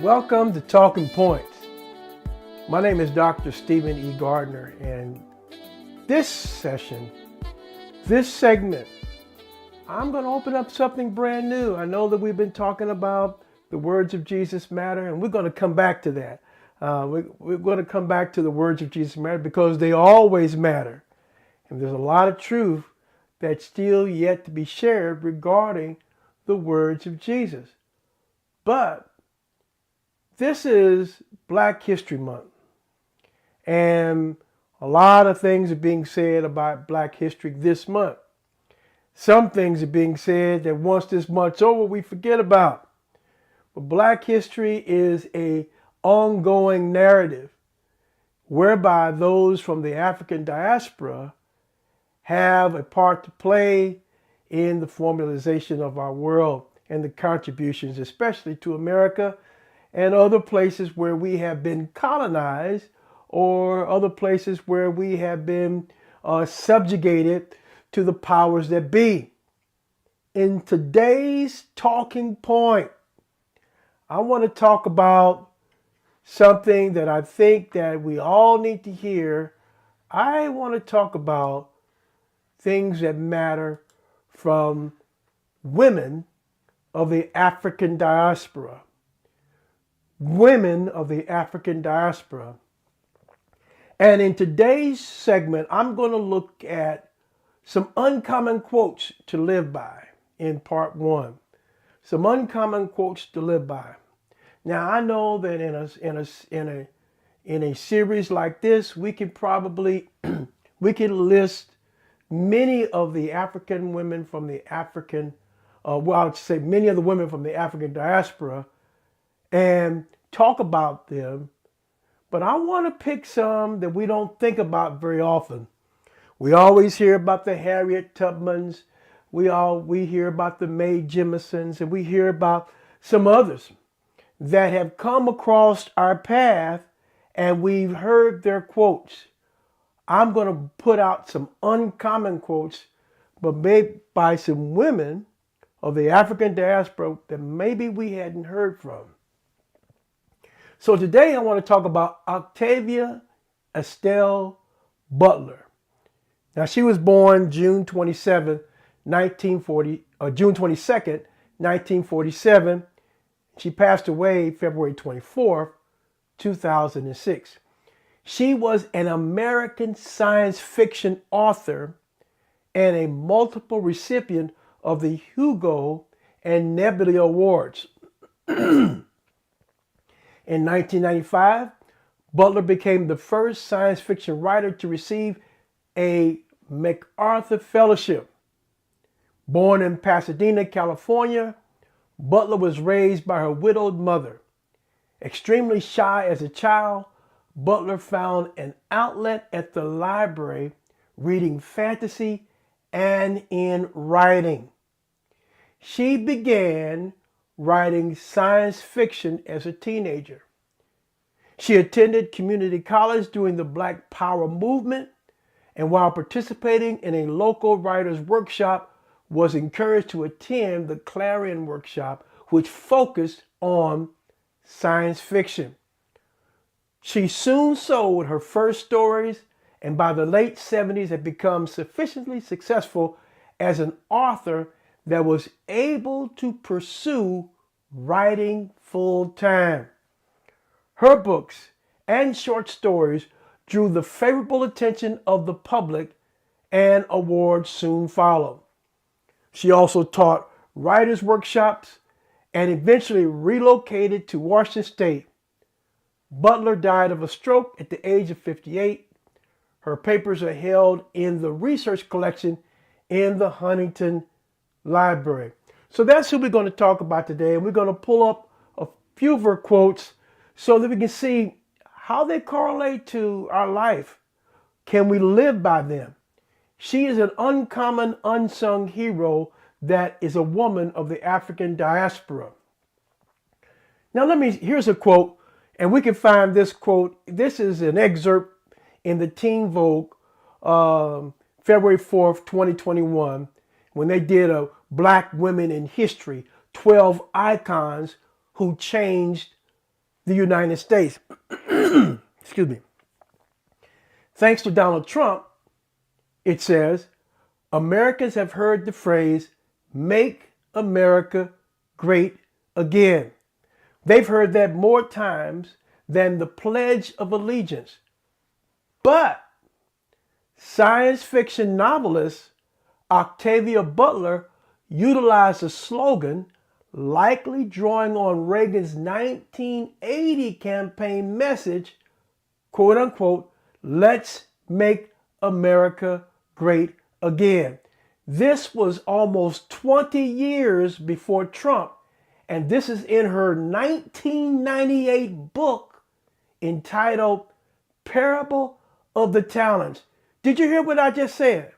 Welcome to Talking Points. My name is Dr. Stephen E. Gardner, and this segment, I'm going to open up something brand new. I know that we've been talking about the words of Jesus matter, and we're going to come back to that. We're going to come back to the words of Jesus matter because they always matter. And there's a lot of truth that's still yet to be shared regarding the words of Jesus. But this is Black History Month, and a lot of things are being said about Black history this month. Some things are being said that once this month's over, we forget about. But Black history is an ongoing narrative whereby those from the African diaspora have a part to play in the formalization of our world and the contributions, especially to America and other places where we have been colonized or other places where we have been subjugated to the powers that be. In today's talking point, I want to talk about something that I think that we all need to hear. I want to talk about things that matter from women of the African diaspora. Women of the African diaspora. And in today's segment, I'm going to look at some uncommon quotes to live by in part one. Some uncommon quotes to live by. Now, I know that in a series like this, we can probably list many of the African women from the African, I would say many of the women from the African diaspora and talk about them. But I want to pick some that we don't think about very often. We always hear about the Harriet Tubmans. We hear about the Mae Jemisons, and we hear about some others that have come across our path and we've heard their quotes. I'm going to put out some uncommon quotes, but made by some women of the African diaspora that maybe we hadn't heard from. So today I want to talk about Octavia Estelle Butler. Now she was born June 22nd, 1947. She passed away February 24th, 2006. She was an American science fiction author and a multiple recipient of the Hugo and Nebula Awards. In 1995, Butler became the first science fiction writer to receive a MacArthur Fellowship. Born in Pasadena, California, Butler was raised by her widowed mother. Extremely shy as a child, Butler found an outlet at the library reading fantasy and in writing. She began writing science fiction as a teenager. She attended community college during the Black Power movement, and while participating in a local writers' workshop, was encouraged to attend the Clarion Workshop, which focused on science fiction. She soon sold her first stories, and by the late 70s had become sufficiently successful as an author that was able to pursue writing full time. Her books and short stories drew the favorable attention of the public, and awards soon followed. She also taught writers' workshops and eventually relocated to Washington State. Butler died of a stroke at the age of 58. Her papers are held in the research collection in the Huntington Library. So that's who we're going to talk about today. And we're going to pull up a few of her quotes so that we can see how they correlate to our life. Can we live by them? She is an uncommon, unsung hero that is a woman of the African diaspora. Now here's a quote, and we can find this quote. This is an excerpt in the Teen Vogue, February 4th, 2021, when they did a Black Women in History, 12 icons who changed the United States. Excuse me. Thanks to Donald Trump, it says, Americans have heard the phrase, "Make America Great Again." They've heard that more times than the Pledge of Allegiance. But science fiction novelist Octavia Butler utilized a slogan, likely drawing on Reagan's 1980 campaign message, quote unquote, "Let's make America great again." This was almost 20 years before Trump, and this is in her 1998 book entitled Parable of the Talents. Did you hear what I just said?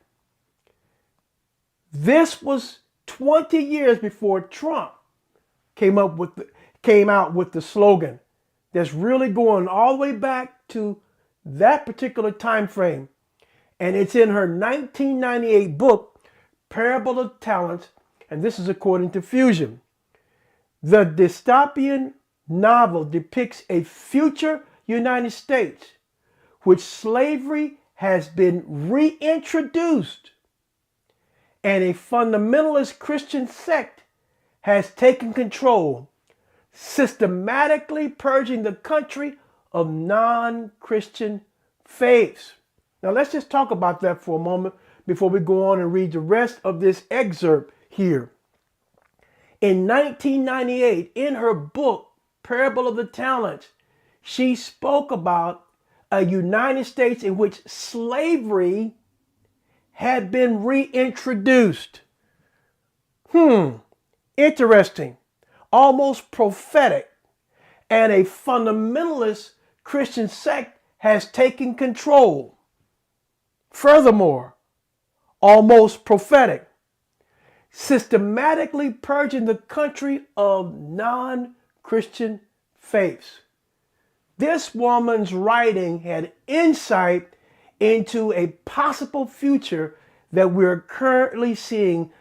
This was 20 years before Trump came out with the slogan that's really going all the way back to that particular time frame. And it's in her 1998 book, Parable of Talents, and this is according to Fusion. The dystopian novel depicts a future United States which slavery has been reintroduced and a fundamentalist Christian sect has taken control, systematically purging the country of non-Christian faiths. Now let's just talk about that for a moment before we go on and read the rest of this excerpt here. In 1998, in her book, Parable of the Talents, she spoke about a United States in which slavery had been reintroduced. Interesting, almost prophetic. And a fundamentalist Christian sect has taken control. Furthermore, almost prophetic, systematically purging the country of non-Christian faiths. This woman's writing had insight into a possible future that we're currently seeing.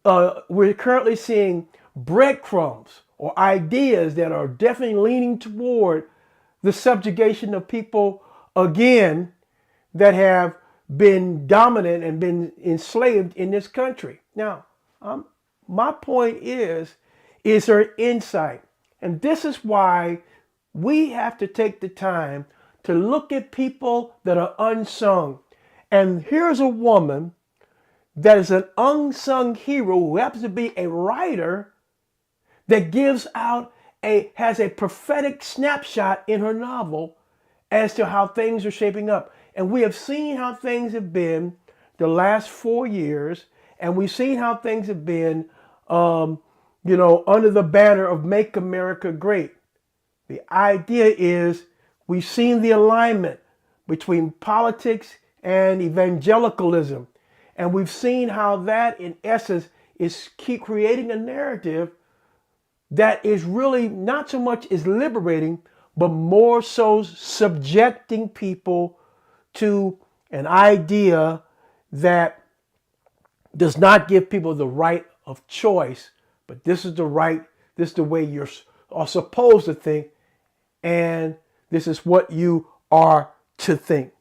We're currently seeing breadcrumbs or ideas that are definitely leaning toward the subjugation of people again that have been dominant and been enslaved in this country. Now, my point is her insight. And this is why we have to take the time to look at people that are unsung. And here's a woman that is an unsung hero who happens to be a writer that has a prophetic snapshot in her novel as to how things are shaping up. And we have seen how things have been the last 4 years, and we've seen how things have been, under the banner of Make America Great. The idea is we've seen the alignment between politics and evangelicalism. And we've seen how that, in essence, is keep creating a narrative that is really not so much is liberating, but more so subjecting people to an idea that does not give people the right of choice, but this is the way you are supposed to think, and this is what you are to think.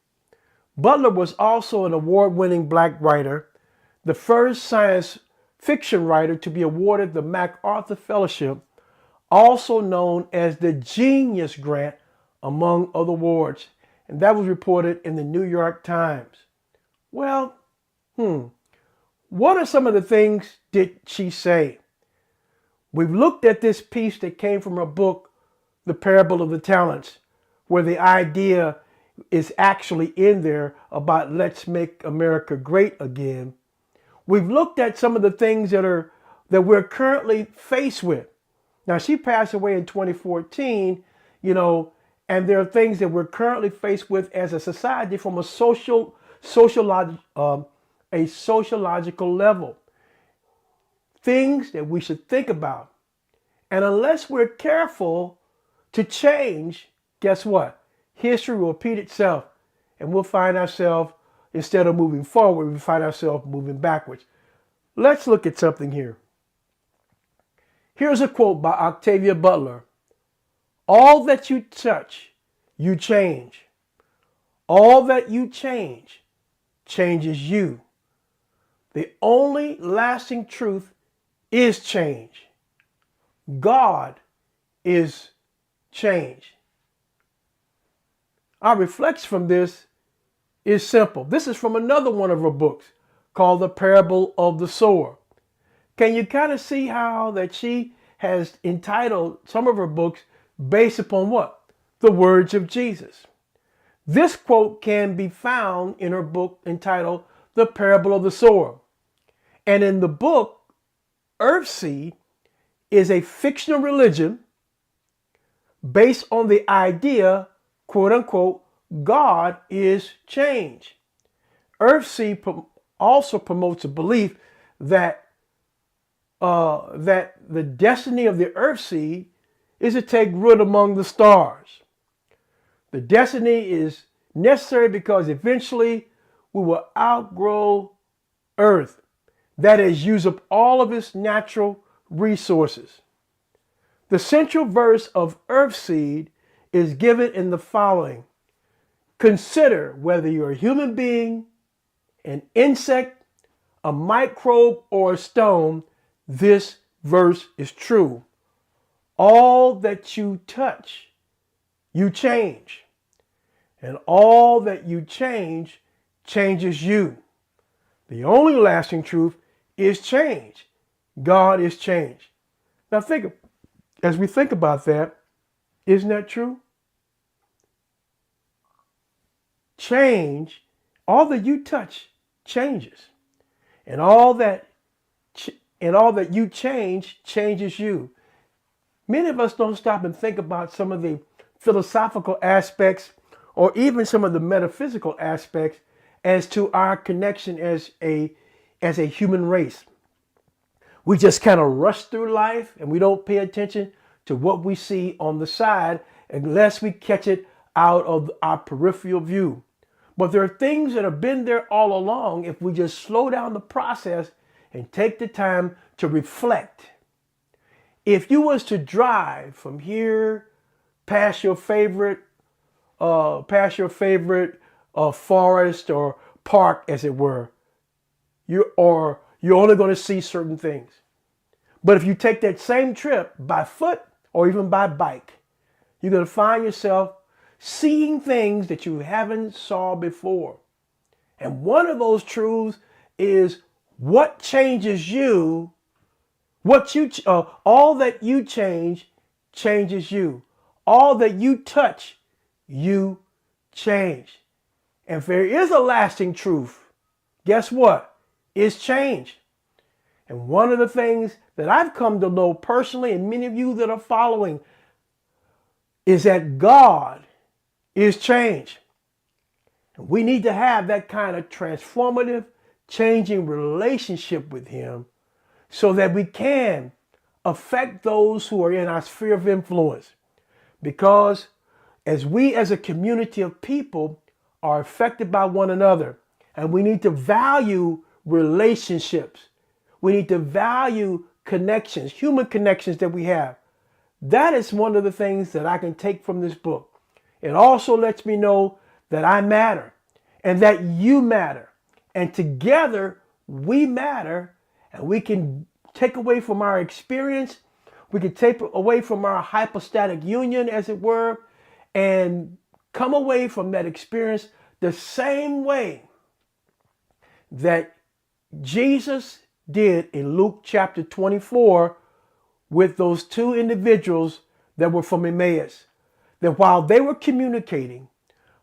Butler was also an award-winning Black writer, the first science fiction writer to be awarded the MacArthur Fellowship, also known as the Genius Grant, among other awards. And that was reported in the New York Times. Well, what are some of the things did she say? We've looked at this piece that came from her book, The Parable of the Talents, where the idea is actually in there about let's make America great again. We've looked at some of the things that we're currently faced with. Now, she passed away in 2014, and there are things that we're currently faced with as a society from a sociological level. Things that we should think about. And unless we're careful to change, guess what? History will repeat itself, and we'll find ourselves, instead of moving forward, we find ourselves moving backwards. Let's look at something here. Here's a quote by Octavia Butler. All that you touch, you change. All that you change changes you. The only lasting truth is change. God is change. Our reflection from this is simple. This is from another one of her books called The Parable of the Sower. Can you kind of see how that she has entitled some of her books based upon what? The words of Jesus. This quote can be found in her book entitled The Parable of the Sower. And in the book, Earthseed is a fictional religion based on the idea, quote unquote, God is change. Earthseed also promotes a belief that the destiny of the Earthseed is to take root among the stars. The destiny is necessary because eventually we will outgrow Earth. That is, use up all of its natural resources. The central verse of Earthseed is given in the following. Consider whether you're a human being, an insect, a microbe, or a stone. This verse is true. All that you touch, you change. And all that you change, changes you. The only lasting truth is change. God is change. Now as we think about that, isn't that true? Change, all that you touch changes. And all that you change changes you. Many of us don't stop and think about some of the philosophical aspects or even some of the metaphysical aspects as to our connection as a human race. We just kind of rush through life and we don't pay attention to what we see on the side unless we catch it out of our peripheral view. But there are things that have been there all along if we just slow down the process and take the time to reflect. If you was to drive from here past your favorite forest or park, as it were, you're only going to see certain things. But if you take that same trip by foot or even by bike, you're going to find yourself seeing things that you haven't saw before. And one of those truths is what changes you, all that you change changes you. All that you touch, you change. And if there is a lasting truth, guess what? It's change. And one of the things that I've come to know personally, and many of you that are following, is that God is change. And we need to have that kind of transformative, changing relationship with Him so that we can affect those who are in our sphere of influence. Because as we as a community of people are affected by one another, and we need to value relationships. We need to value connections, human connections that we have. That is one of the things that I can take from this book. It also lets me know that I matter and that you matter. And together we matter, and we can take away from our experience. We can take away from our hypostatic union, as it were, and come away from that experience the same way that Jesus did in Luke chapter 24 with those two individuals that were from Emmaus. That while they were communicating,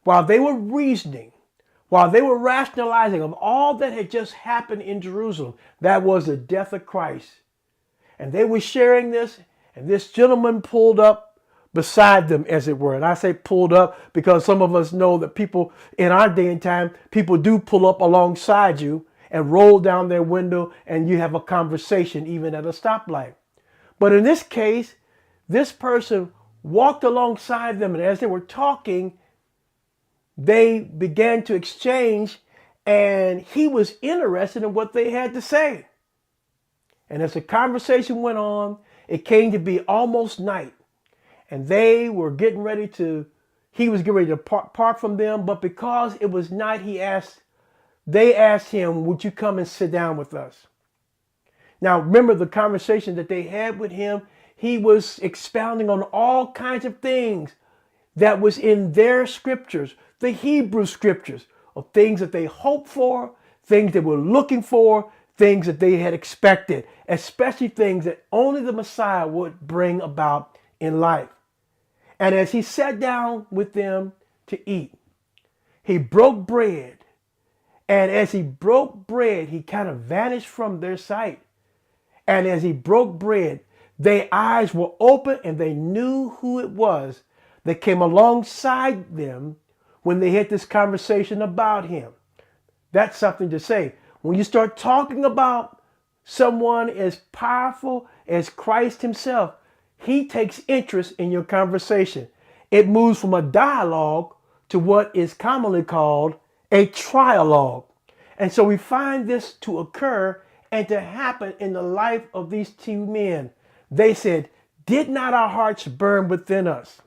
while they were reasoning, while they were rationalizing of all that had just happened in Jerusalem, that was the death of Christ. And they were sharing this, and this gentleman pulled up beside them, as it were. And I say pulled up because some of us know that people in our day and time, people do pull up alongside you and roll down their window, and you have a conversation even at a stoplight. But in this case, this person walked alongside them, and as they were talking, they began to exchange, and he was interested in what they had to say. And as the conversation went on, it came to be almost night. and they were getting ready to, he was getting ready to part from them. But because it was night, they asked him, would you come and sit down with us? Now, remember the conversation that they had with him. He was expounding on all kinds of things that was in their scriptures, the Hebrew scriptures, of things that they hoped for, things they were looking for, things that they had expected, especially things that only the Messiah would bring about in life. And as he sat down with them to eat, he broke bread. And as he broke bread, he kind of vanished from their sight. And as he broke bread, their eyes were open and they knew who it was that came alongside them when they had this conversation about him. That's something to say. When you start talking about someone as powerful as Christ himself, he takes interest in your conversation. It moves from a dialogue to what is commonly called a trialogue. And so we find this to occur and to happen in the life of these two men. They said, did not our hearts burn within us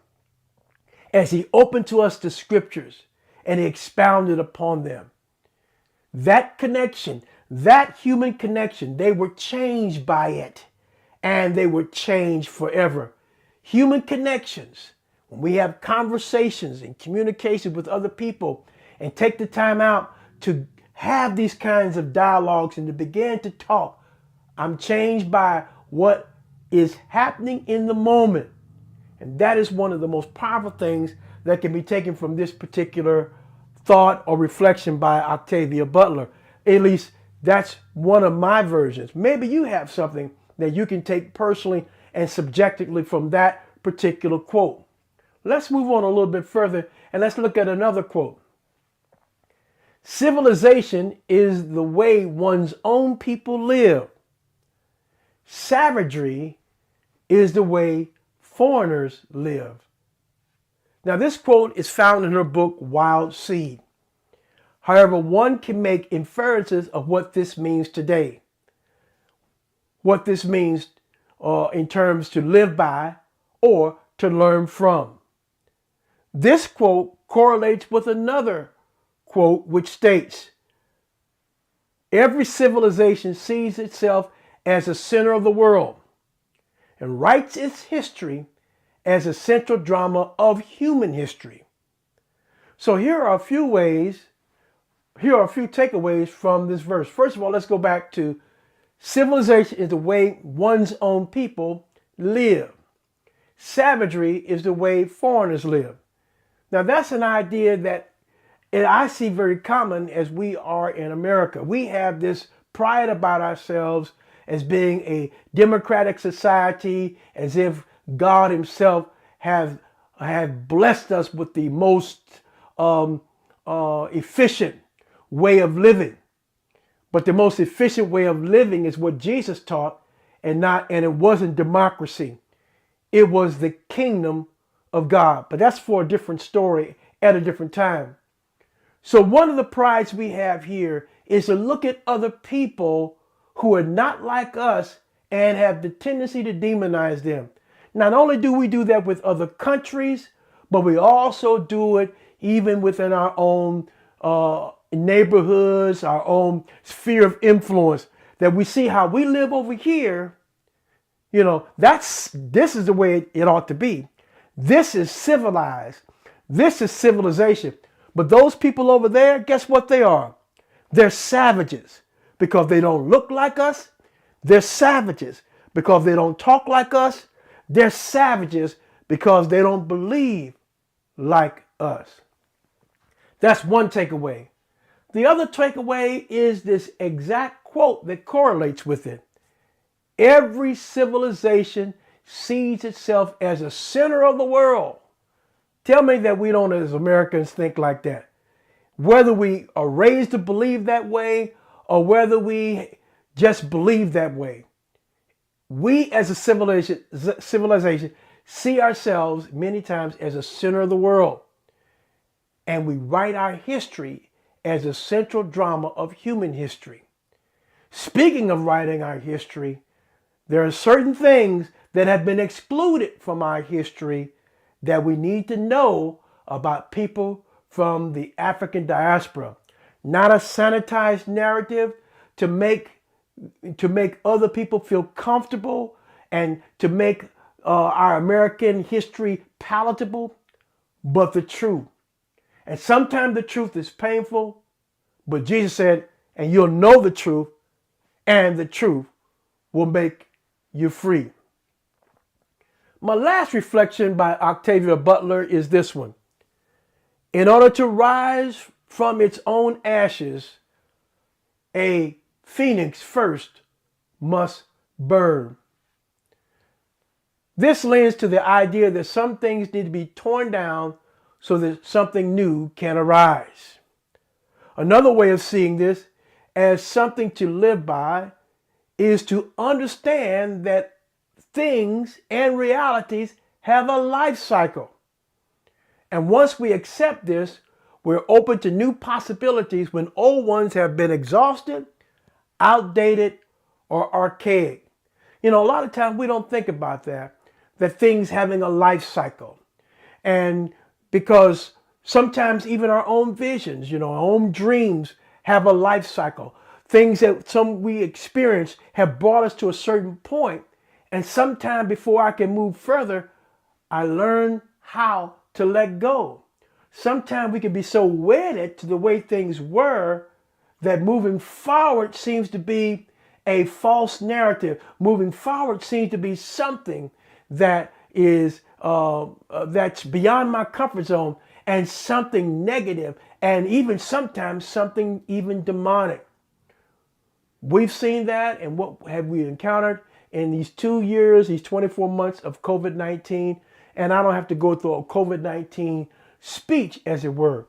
as he opened to us the scriptures and he expounded upon them? That connection, that human connection, they were changed by it and they were changed forever. Human connections, when we have conversations and communication with other people and take the time out to have these kinds of dialogues and to begin to talk, I'm changed by what is happening in the moment. And that is one of the most powerful things that can be taken from this particular thought or reflection by Octavia Butler. At least that's one of my versions. Maybe you have something that you can take personally and subjectively from that particular quote. Let's move on a little bit further and let's look at another quote. Civilization is the way one's own people live. Savagery is the way foreigners live. Now, this quote is found in her book, Wild Seed. However, one can make inferences of what this means today. What this means in terms to live by or to learn from. This quote correlates with another quote which states, every civilization sees itself as a center of the world and writes its history as a central drama of human history. So here are a few takeaways from this verse. First of all, let's go back to civilization is the way one's own people live. Savagery is the way foreigners live. Now that's an idea that I see very common as we are in America. We have this pride about ourselves as being a democratic society, as if God himself have blessed us with the most efficient way of living. But the most efficient way of living is what Jesus taught, and it wasn't democracy. It was the kingdom of God. But that's for a different story at a different time. So one of the prides we have here is to look at other people who are not like us and have the tendency to demonize them. Not only do we do that with other countries, but we also do it even within our own neighborhoods, our own sphere of influence, that we see how we live over here. You know, this is the way it ought to be. This is civilized. This is civilization. But those people over there, guess what they are? They're savages because they don't look like us. They're savages because they don't talk like us. They're savages because they don't believe like us. That's one takeaway. The other takeaway is this exact quote that correlates with it. Every civilization sees itself as a center of the world. Tell me that we don't, as Americans, think like that. Whether we are raised to believe that way or whether we just believe that way. We as a civilization see ourselves many times as a center of the world. And we write our history as a central drama of human history. Speaking of writing our history, there are certain things that have been excluded from our history that we need to know about people from the African diaspora. Not a sanitized narrative to make other people feel comfortable and to make our American history palatable, but the truth. And sometimes the truth is painful, but Jesus said, and you'll know the truth, and the truth will make you free. My last reflection by Octavia Butler is this one. In order to rise from its own ashes, a phoenix first must burn. This lends to the idea that some things need to be torn down so that something new can arise. Another way of seeing this as something to live by is to understand that things and realities have a life cycle. And once we accept this, we're open to new possibilities when old ones have been exhausted, outdated, or archaic. You know, a lot of times we don't think about that things having a life cycle. And because sometimes even our own visions, our own dreams have a life cycle. Things that we experience have brought us to a certain point. And sometime before I can move further, I learn how to let go. Sometimes we can be so wedded to the way things were that moving forward seems to be a false narrative. Moving forward seems to be something that is that's beyond my comfort zone, and something negative, and even sometimes something even demonic. We've seen that, and what have we encountered in these 2 years, these 24 months of COVID-19? And I don't have to go through a COVID-19 speech, as it were,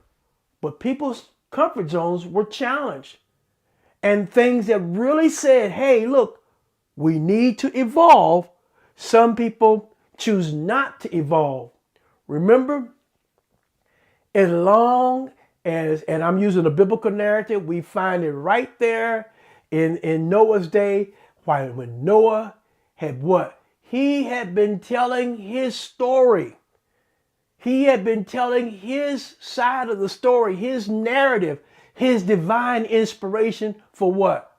but people's comfort zones were challenged. And things that really said, hey, look, we need to evolve. Some people choose not to evolve. Remember, as long as, and I'm using a biblical narrative, we find it right there in Noah's day, when Noah had what? He had been telling his story. He had been telling his side of the story, his narrative, his divine inspiration for what?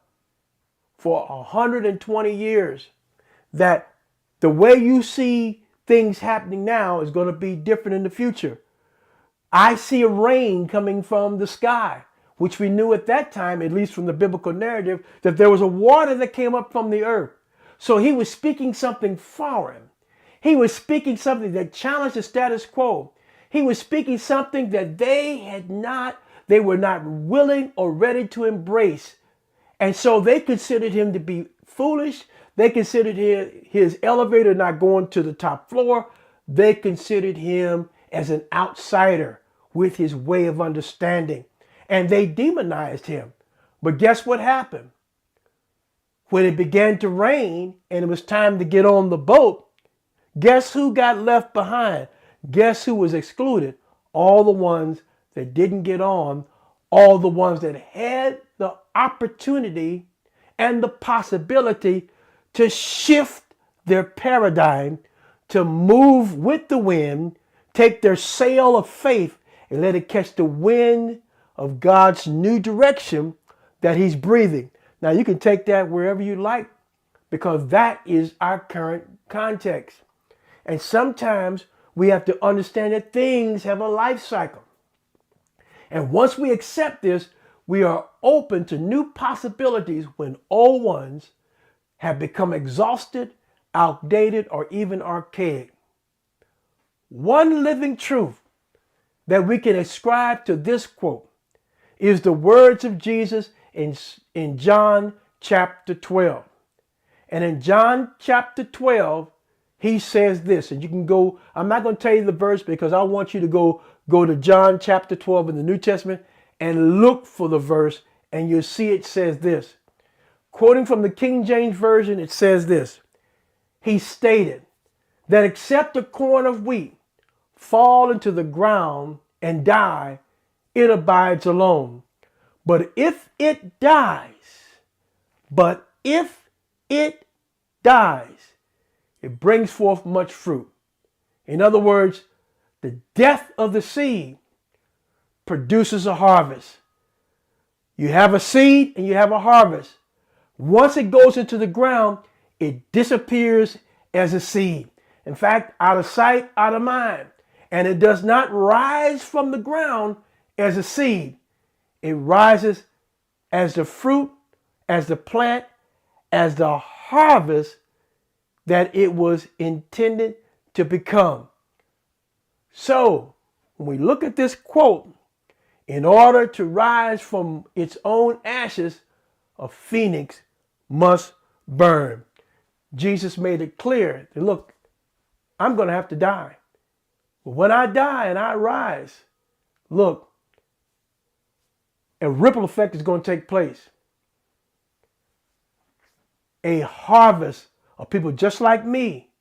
For 120 years. That the way you see things happening now is going to be different in the future. I see a rain coming from the sky, which we knew at that time, at least from the biblical narrative, that there was a water that came up from the earth. So he was speaking something foreign. He was speaking something that challenged the status quo. He was speaking something that they were not willing or ready to embrace. And so they considered him to be foolish. They considered his elevator not going to the top floor. They considered him as an outsider with his way of understanding. And they demonized him. But guess what happened? When it began to rain and it was time to get on the boat, guess who got left behind? Guess who was excluded? All the ones that didn't get on, all the ones that had the opportunity and the possibility to shift their paradigm, to move with the wind, take their sail of faith and let it catch the wind of God's new direction that he's breathing. Now you can take that wherever you like, because that is our current context. And sometimes we have to understand that things have a life cycle. And once we accept this, we are open to new possibilities when old ones have become exhausted, outdated, or even archaic. One living truth that we can ascribe to this quote is the words of Jesus in John chapter 12. And in John chapter 12, he says this, and you can go, I'm not going to tell you the verse because I want you to go to John chapter 12 in the New Testament and look for the verse, and you'll see it says this. Quoting from the King James Version, it says this. He stated that except a corn of wheat fall into the ground and die, it abides alone. But if it dies, it brings forth much fruit. In other words, The death of the seed produces a harvest. You have a seed and you have a harvest. Once it goes into the ground, it disappears as a seed. In fact, out of sight, out of mind. And it does not rise from the ground as a seed. It rises as the fruit, as the plant, as the harvest that it was intended to become. So, when we look at this quote, in order to rise from its own ashes, a phoenix must burn. Jesus made it clear that, look, I'm going to have to die. But when I die and I rise, look, a ripple effect is going to take place. A harvest of people just like me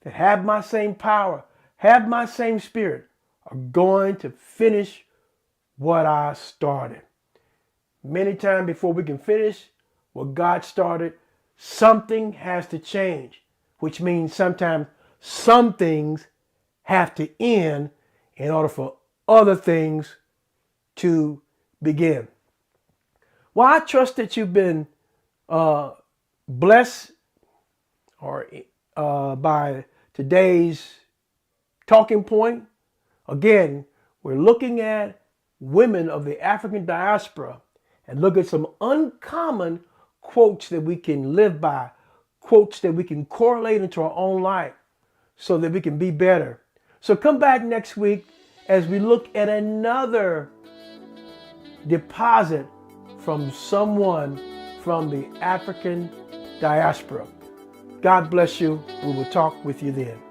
that have my same power, have my same spirit, are going to finish what I started. Many times before we can finish what God started, something has to change, which means sometimes some things have to end in order for other things to begin. Well, I trust that you've been blessed by today's talking point. Again, we're looking at women of the African diaspora and look at some uncommon quotes that we can live by, quotes that we can correlate into our own life so that we can be better. So come back next week as we look at another deposit from someone from the African diaspora. God bless you. We will talk with you then.